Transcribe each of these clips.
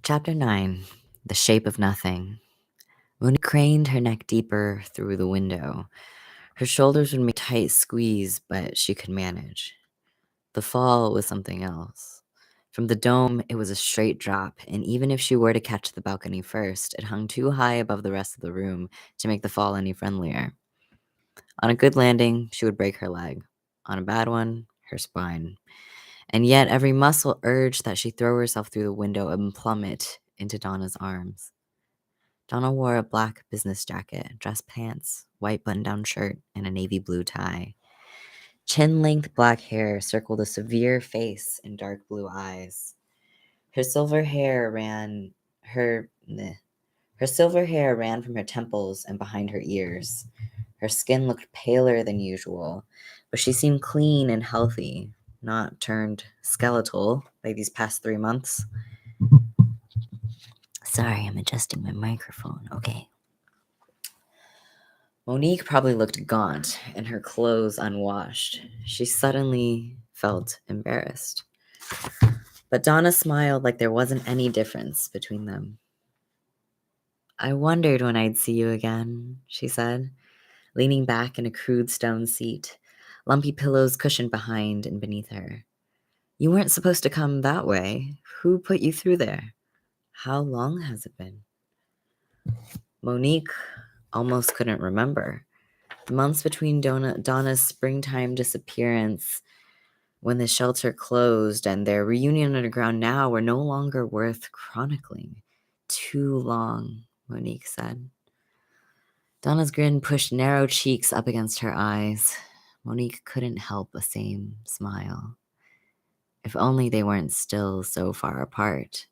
Chapter 9. The Shape of Nothing. Monique craned her neck deeper through the window. Her shoulders would make a tight squeeze, but she could manage. The fall was something else. From the dome, it was a straight drop, and even if she were to catch the balcony first, it hung too high above the rest of the room to make the fall any friendlier. On a good landing, she would break her leg. On a bad one, her spine. And yet every muscle urged that she throw herself through the window and plummet into Donna's arms. Donna wore a black business jacket, dress pants, white button-down shirt, and a navy blue tie. Chin-length black hair circled a severe face and dark blue eyes. Her silver hair ran from her temples and behind her ears. Her skin looked paler than usual, but she seemed clean and healthy, not turned skeletal by these past 3 months. Sorry, I'm adjusting my microphone. Okay. Monique probably looked gaunt and her clothes unwashed. She suddenly felt embarrassed. But Donna smiled like there wasn't any difference between them. I wondered when I'd see you again, she said, leaning back in a crude stone seat, lumpy pillows cushioned behind and beneath her. You weren't supposed to come that way. Who put you through there? How long has it been? Monique almost couldn't remember. The months between Donna's springtime disappearance, when the shelter closed, and their reunion underground now were no longer worth chronicling. Too long, Monique said. Donna's grin pushed narrow cheeks up against her eyes. Monique couldn't help a same smile. If only they weren't still so far apart.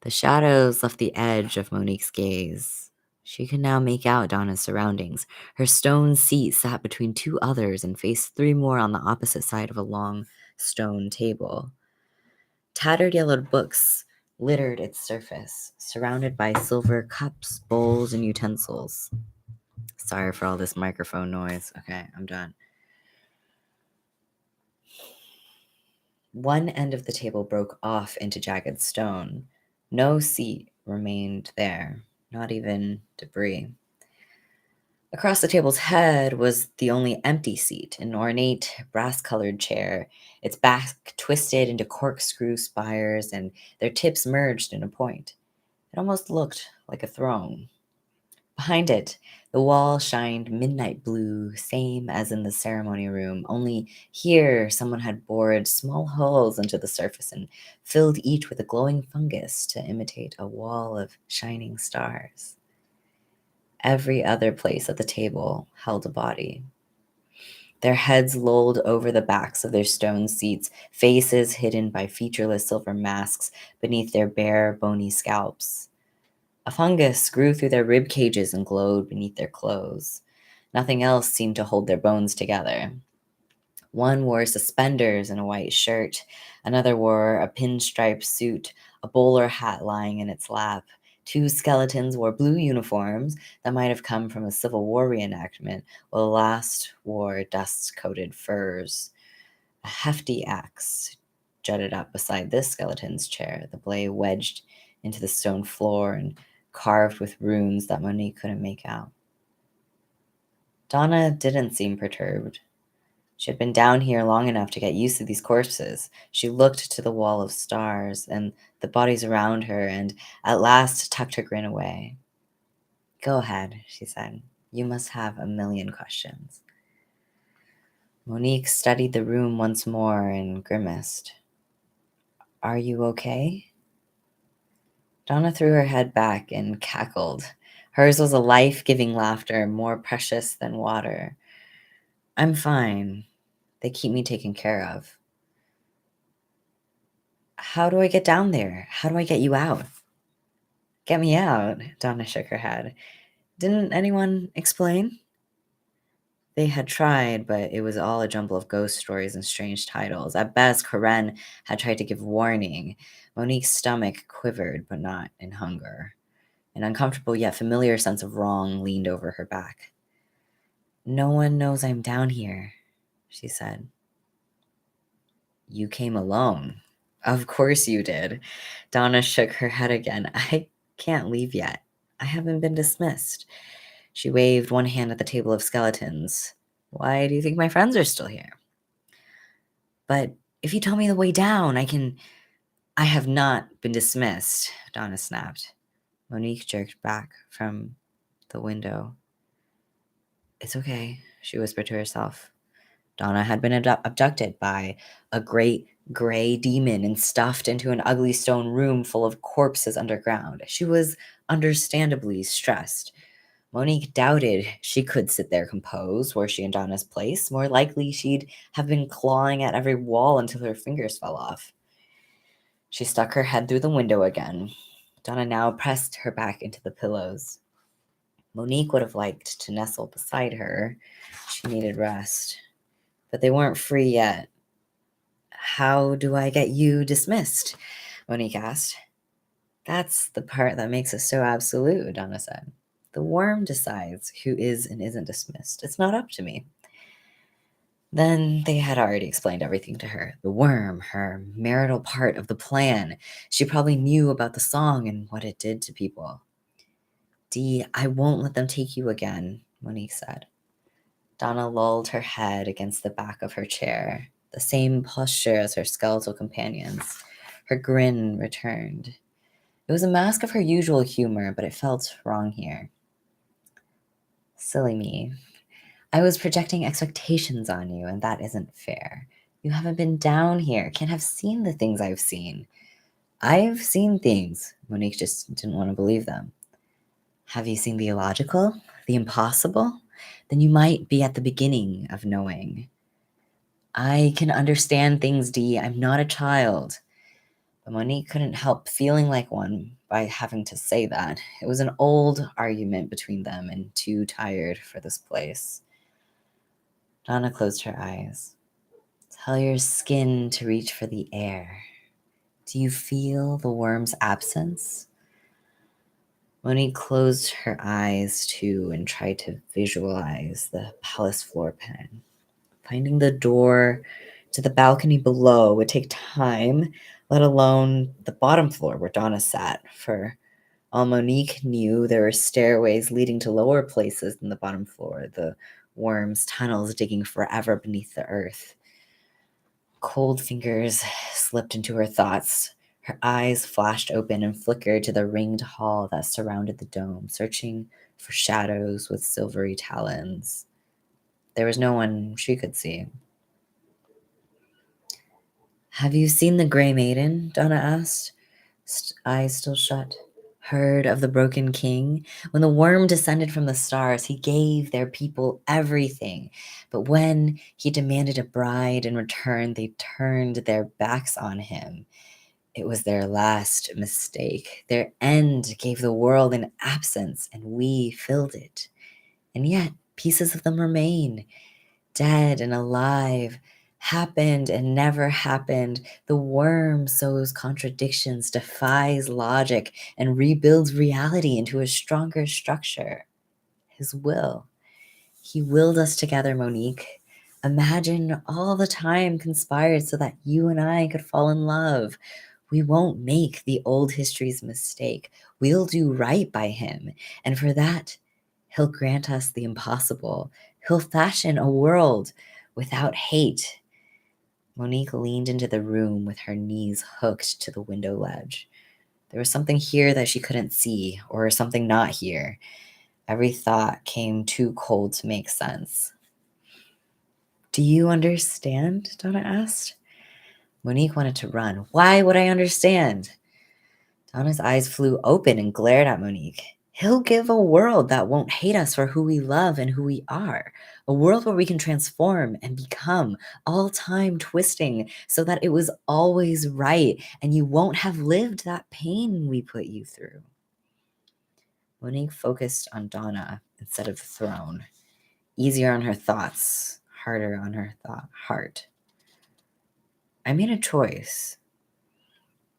The shadows left the edge of Monique's gaze. She could now make out Donna's surroundings. Her stone seat sat between 2 others and faced 3 more on the opposite side of a long stone table. Tattered yellowed books littered its surface, surrounded by silver cups, bowls, and utensils. Sorry for all this microphone noise. Okay, I'm done. One end of the table broke off into jagged stone. No seat remained there, not even debris. Across the table's head was the only empty seat, an ornate, brass-colored chair, its back twisted into corkscrew spires and their tips merged in a point. It almost looked like a throne. Behind it, the wall shined midnight blue, same as in the ceremony room, only here someone had bored small holes into the surface and filled each with a glowing fungus to imitate a wall of shining stars. Every other place at the table held a body. Their heads lolled over the backs of their stone seats, faces hidden by featureless silver masks beneath their bare, bony scalps. A fungus grew through their rib cages and glowed beneath their clothes. Nothing else seemed to hold their bones together. One wore suspenders and a white shirt. Another wore a pinstripe suit, a bowler hat lying in its lap. 2 skeletons wore blue uniforms that might have come from a Civil War reenactment, while the last wore dust-coated furs. A hefty axe jutted up beside this skeleton's chair, the blade wedged into the stone floor and carved with runes that Monique couldn't make out. Donna didn't seem perturbed. She had been down here long enough to get used to these corpses. She looked to the wall of stars and the bodies around her and at last tucked her grin away. Go ahead, she said. You must have a million questions. Monique studied the room once more and grimaced. Are you okay? Donna threw her head back and cackled. Hers was a life-giving laughter, more precious than water. I'm fine. They keep me taken care of. How do I get down there? How do I get you out? Get me out, Donna shook her head. Didn't anyone explain? They had tried, but it was all a jumble of ghost stories and strange titles. At best, Karen had tried to give warning. Monique's stomach quivered, but not in hunger. An uncomfortable yet familiar sense of wrong leaned over her back. No one knows I'm down here, she said. You came alone, Of course you did. Donna shook her head again. I can't leave yet. I haven't been dismissed. She waved one hand at the table of skeletons. Why do you think my friends are still here? But if you tell me the way down, I have not been dismissed, Donna snapped. Monique jerked back from the window. It's okay, she whispered to herself. Donna had been abducted by a great gray demon and stuffed into an ugly stone room full of corpses underground. She was understandably stressed. Monique doubted she could sit there composed were she in Donna's place. More likely, she'd have been clawing at every wall until her fingers fell off. She stuck her head through the window again. Donna now pressed her back into the pillows. Monique would have liked to nestle beside her. She needed rest. But they weren't free yet. How do I get you dismissed? Monique asked. That's the part that makes it so absolute, Donna said. The worm decides who is and isn't dismissed. It's not up to me. Then they had already explained everything to her. The worm, her marital part of the plan. She probably knew about the song and what it did to people. Dee, I won't let them take you again, Monique said. Donna lulled her head against the back of her chair, the same posture as her skeletal companions. Her grin returned. It was a mask of her usual humor, but it felt wrong here. Silly me. I was projecting expectations on you, and that isn't fair. You haven't been down here, can't have seen the things I've seen. I've seen things. Monique just didn't want to believe them. Have you seen the illogical, the impossible? Then you might be at the beginning of knowing. I can understand things, Dee. I'm not a child. But Monique couldn't help feeling like one by having to say that. It was an old argument between them and too tired for this place. Donna closed her eyes. Tell your skin to reach for the air. Do you feel the worm's absence? Monique closed her eyes too and tried to visualize the palace floor plan. Finding the door to the balcony below would take time, let alone the bottom floor where Donna sat. For all Monique knew, there were stairways leading to lower places than the bottom floor, the worm's tunnels digging forever beneath the earth. Cold fingers slipped into her thoughts. Her eyes flashed open and flickered to the ringed hall that surrounded the dome, searching for shadows with silvery talons. There was no one she could see. Have you seen the Grey Maiden? Donna asked, eyes still shut. Heard of the broken king? When the worm descended from the stars, he gave their people everything. But when he demanded a bride in return, they turned their backs on him. It was their last mistake. Their end gave the world an absence, and we filled it. And yet, pieces of them remain, dead and alive, happened and never happened. The worm sows contradictions, defies logic, and rebuilds reality into a stronger structure. His will. He willed us together, Monique. Imagine all the time conspired so that you and I could fall in love. We won't make the old history's mistake. We'll do right by him. And for that, he'll grant us the impossible. He'll fashion a world without hate. Monique leaned into the room with her knees hooked to the window ledge. There was something here that she couldn't see, or something not here. Every thought came too cold to make sense. Do you understand? Donna asked. Monique wanted to run. Why would I understand? Donna's eyes flew open and glared at Monique. He'll give a world that won't hate us for who we love and who we are. A world where we can transform and become, all time twisting so that it was always right and you won't have lived that pain we put you through. Monique focused on Donna instead of the throne. Easier on her thoughts, harder on her heart. I made a choice.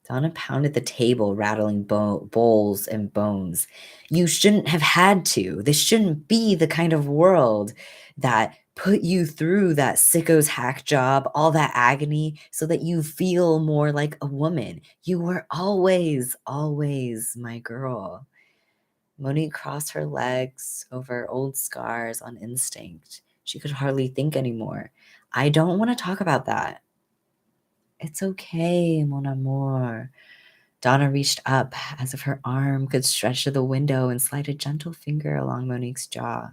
Donna pounded the table, rattling bowls and bones. You shouldn't have had to. This shouldn't be the kind of world that put you through that sicko's hack job, all that agony, so that you feel more like a woman. You were always, always my girl. Monique crossed her legs over old scars on instinct. She could hardly think anymore. I don't want to talk about that. It's okay, mon amour. Donna reached up as if her arm could stretch to the window and slide a gentle finger along Monique's jaw.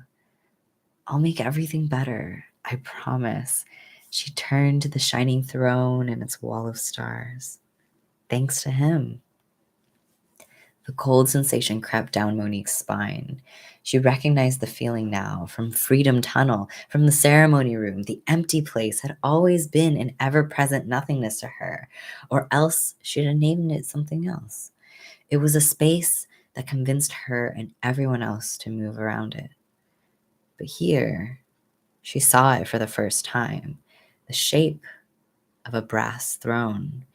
I'll make everything better, I promise. She turned to the shining throne and its wall of stars. Thanks to him. The cold sensation crept down Monique's spine. She recognized the feeling now from Freedom Tunnel, from the ceremony room. The empty place had always been an ever-present nothingness to her, or else she'd have named it something else. It was a space that convinced her and everyone else to move around it. But here, she saw it for the first time, the shape of a brass throne.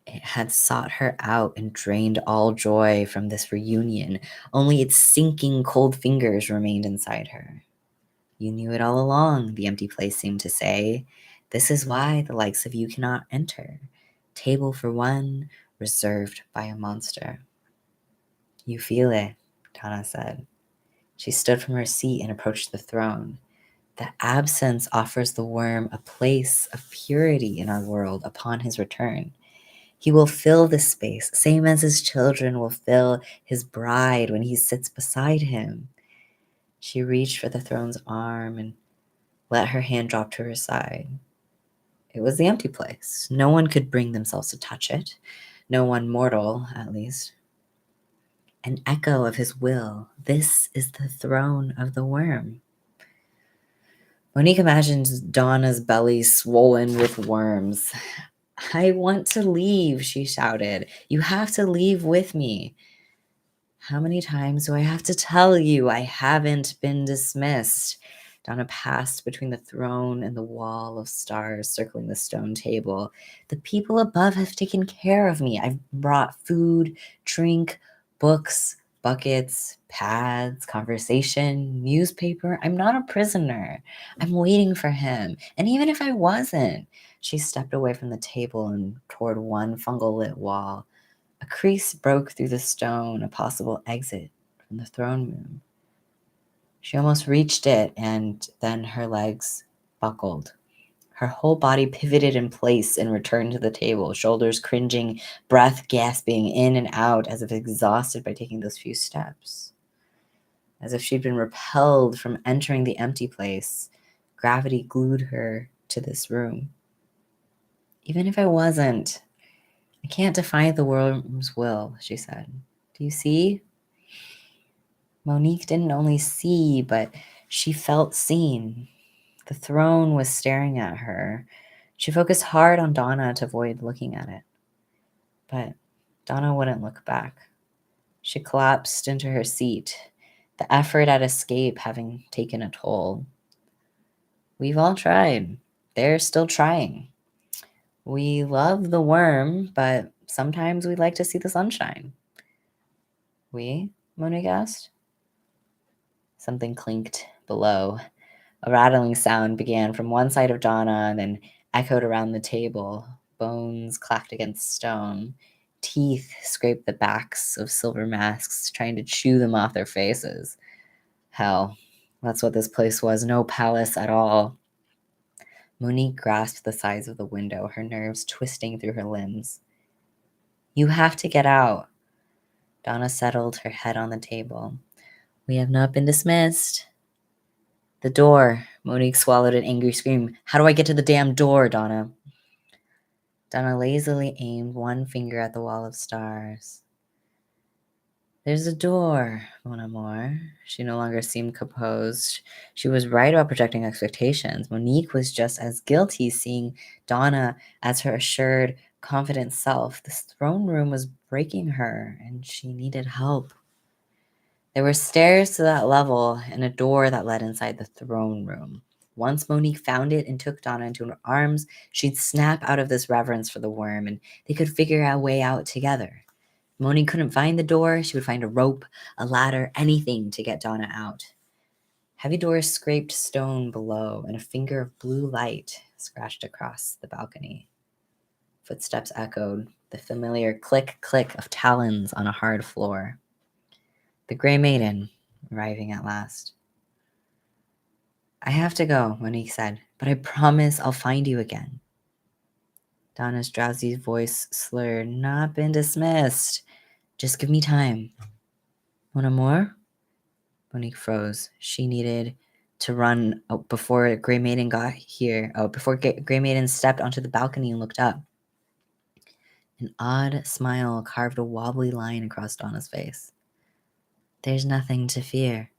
It had sought her out and drained all joy from this reunion. Only its sinking cold fingers remained inside her. You knew it all along, the empty place seemed to say. This is why the likes of you cannot enter. Table for one, reserved by a monster. You feel it, Donna said. She stood from her seat and approached the throne. The absence offers the worm a place of purity in our world upon his return. He will fill this space, same as his children will fill his bride when he sits beside him. She reached for the throne's arm and let her hand drop to her side. It was the empty place. No one could bring themselves to touch it. No one mortal, at least. An echo of his will. This is the throne of the worm. Monique imagines Donna's belly swollen with worms. I want to leave, she shouted. You have to leave with me. How many times do I have to tell you I haven't been dismissed? Donna passed between the throne and the wall of stars circling the stone table. The people above have taken care of me. I've brought food, drink, books, buckets, pads, conversation, newspaper. I'm not a prisoner. I'm waiting for him. And even if I wasn't, she stepped away from the table and toward one fungal lit wall. A crease broke through the stone, a possible exit from the throne room. She almost reached it, and then her legs buckled. Her whole body pivoted in place and returned to the table, shoulders cringing, breath gasping in and out as if exhausted by taking those few steps. As if she'd been repelled from entering the empty place, gravity glued her to this room. Even if I wasn't, I can't defy the worm's will, she said. Do you see? Monique didn't only see, but she felt seen. The throne was staring at her. She focused hard on Donna to avoid looking at it. But Donna wouldn't look back. She collapsed into her seat, the effort at escape having taken a toll. We've all tried. They're still trying. We love the worm, but sometimes we'd like to see the sunshine. We? Monique asked. Something clinked below. A rattling sound began from one side of Donna and then echoed around the table. Bones clacked against stone. Teeth scraped the backs of silver masks, trying to chew them off their faces. Hell, that's what this place was. No palace at all. Monique grasped the sides of the window, her nerves twisting through her limbs. You have to get out. Donna settled her head on the table. We have not been dismissed. The door. Monique swallowed an angry scream. How do I get to the damn door, Donna? Donna lazily aimed one finger at the wall of stars. There's a door, mon amour. She no longer seemed composed. She was right about projecting expectations. Monique was just as guilty seeing Donna as her assured, confident self. This throne room was breaking her, and she needed help. There were stairs to that level and a door that led inside the throne room. Once Monique found it and took Donna into her arms, she'd snap out of this reverence for the worm and they could figure a way out together. Monique couldn't find the door. She would find a rope, a ladder, anything to get Donna out. Heavy doors scraped stone below, and a finger of blue light scratched across the balcony. Footsteps echoed, the familiar click, click of talons on a hard floor. The Grey Maiden, arriving at last. I have to go, Monique said, but I promise I'll find you again. Donna's drowsy voice slurred, not been dismissed. Just give me time. Want more? Monique froze. She needed to run before Grey Maiden got here. Before Grey Maiden stepped onto the balcony and looked up. An odd smile carved a wobbly line across Donna's face. There's nothing to fear.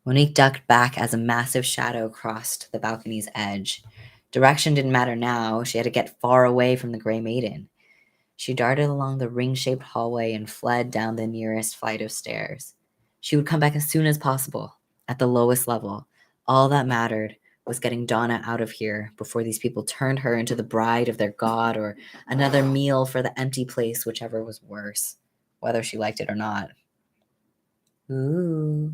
Monique ducked back as a massive shadow crossed the balcony's edge. Direction didn't matter now. She had to get far away from the Grey Maiden. She darted along the ring-shaped hallway and fled down the nearest flight of stairs. She would come back as soon as possible, at the lowest level. All that mattered was getting Donna out of here before these people turned her into the bride of their god or another meal for the empty place, whichever was worse, whether she liked it or not. Ooh.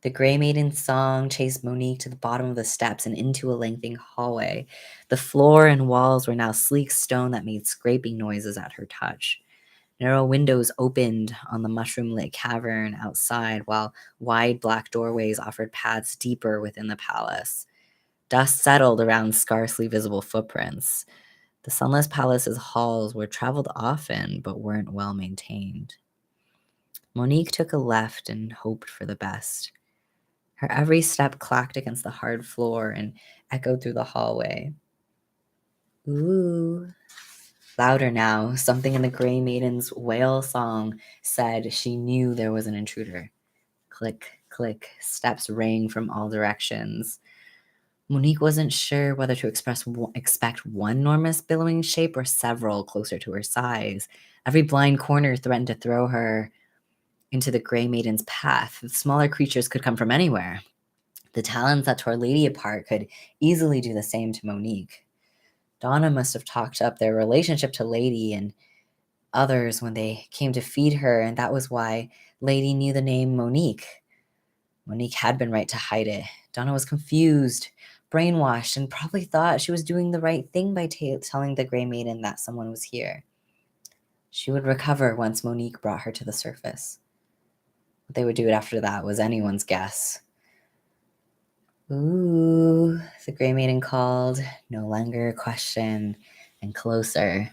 The Grey Maiden's song chased Monique to the bottom of the steps and into a lengthening hallway. The floor and walls were now sleek stone that made scraping noises at her touch. Narrow windows opened on the mushroom-lit cavern outside, while wide black doorways offered paths deeper within the palace. Dust settled around scarcely visible footprints. The Sunless Palace's halls were traveled often, but weren't well maintained. Monique took a left and hoped for the best. Her every step clacked against the hard floor and echoed through the hallway. Ooh. Louder now, something in the Grey Maiden's wail song said she knew there was an intruder. Click, click, steps rang from all directions. Monique wasn't sure whether to expect one enormous billowing shape or several closer to her size. Every blind corner threatened to throw her into the Grey Maiden's path. The smaller creatures could come from anywhere. The talons that tore Lady apart could easily do the same to Monique. Donna must have talked up their relationship to Lady and others when they came to feed her, and that was why Lady knew the name Monique. Monique had been right to hide it. Donna was confused, brainwashed, and probably thought she was doing the right thing by telling the Grey Maiden that someone was here. She would recover once Monique brought her to the surface. What they would do after that was anyone's guess. Ooh, the Grey Maiden called, no longer a question, and closer.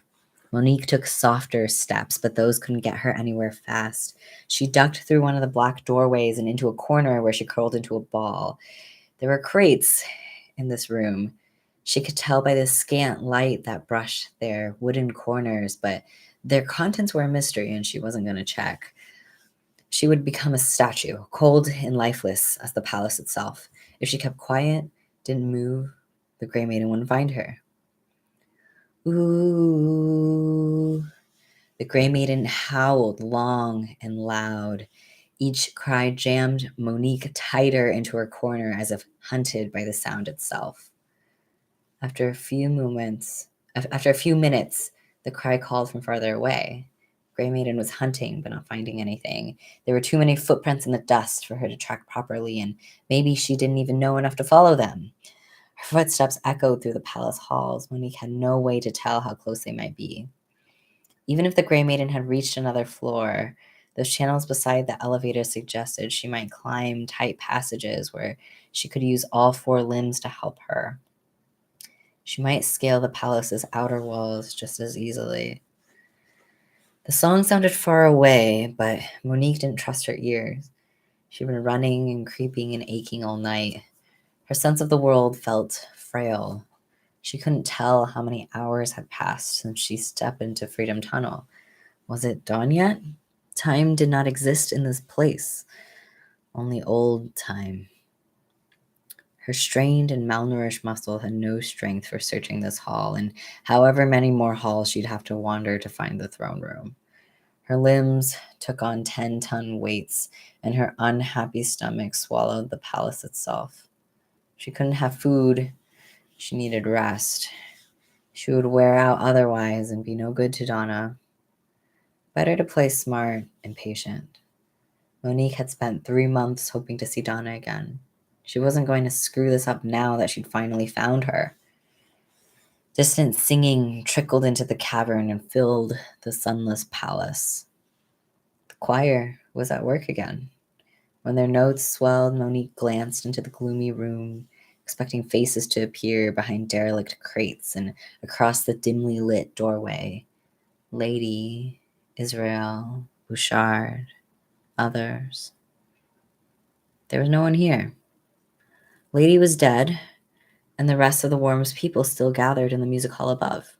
Monique took softer steps, but those couldn't get her anywhere fast. She ducked through one of the black doorways and into a corner where she curled into a ball. There were crates in this room. She could tell by the scant light that brushed their wooden corners, but their contents were a mystery and she wasn't going to check. She would become a statue, cold and lifeless as the palace itself. If she kept quiet, didn't move, the Grey Maiden wouldn't find her. Ooh. The Grey Maiden howled long and loud. Each cry jammed Monique tighter into her corner as if hunted by the sound itself. After a few minutes, the cry called from farther away. Grey Maiden was hunting, but not finding anything. There were too many footprints in the dust for her to track properly, and maybe she didn't even know enough to follow them. Her footsteps echoed through the palace halls. Monique had no way to tell how close they might be. Even if the Grey Maiden had reached another floor, those channels beside the elevator suggested she might climb tight passages where she could use all four limbs to help her. She might scale the palace's outer walls just as easily. The song sounded far away, but Monique didn't trust her ears. She'd been running and creeping and aching all night. Her sense of the world felt frail. She couldn't tell how many hours had passed since she stepped into Freedom Tunnel. Was it dawn yet? Time did not exist in this place. Only old time. Her strained and malnourished muscle had no strength for searching this hall, and however many more halls she'd have to wander to find the throne room. Her limbs took on 10-ton weights, and her unhappy stomach swallowed the palace itself. She couldn't have food. She needed rest. She would wear out otherwise and be no good to Donna. Better to play smart and patient. Monique had spent 3 months hoping to see Donna again. She wasn't going to screw this up now that she'd finally found her. Distant singing trickled into the cavern and filled the sunless palace. The choir was at work again. When their notes swelled, Monique glanced into the gloomy room, expecting faces to appear behind derelict crates and across the dimly lit doorway. Lady, Israel, Bouchard, others. There was no one here. Lady was dead, and the rest of the Worm's people still gathered in the music hall above.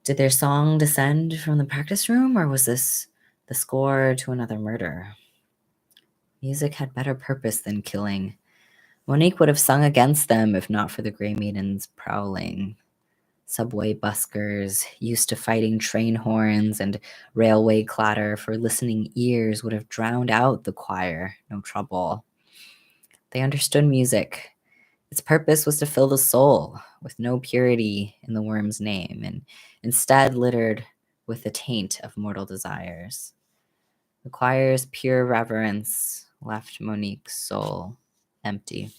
Did their song descend from the practice room, or was this the score to another murder? Music had better purpose than killing. Monique would have sung against them if not for the Grey Maiden's prowling. Subway buskers, used to fighting train horns and railway clatter for listening ears, would have drowned out the choir, no trouble. They understood music. Its purpose was to fill the soul with no purity in the Worm's name, and instead littered with the taint of mortal desires. The choir's pure reverence left Monique's soul empty.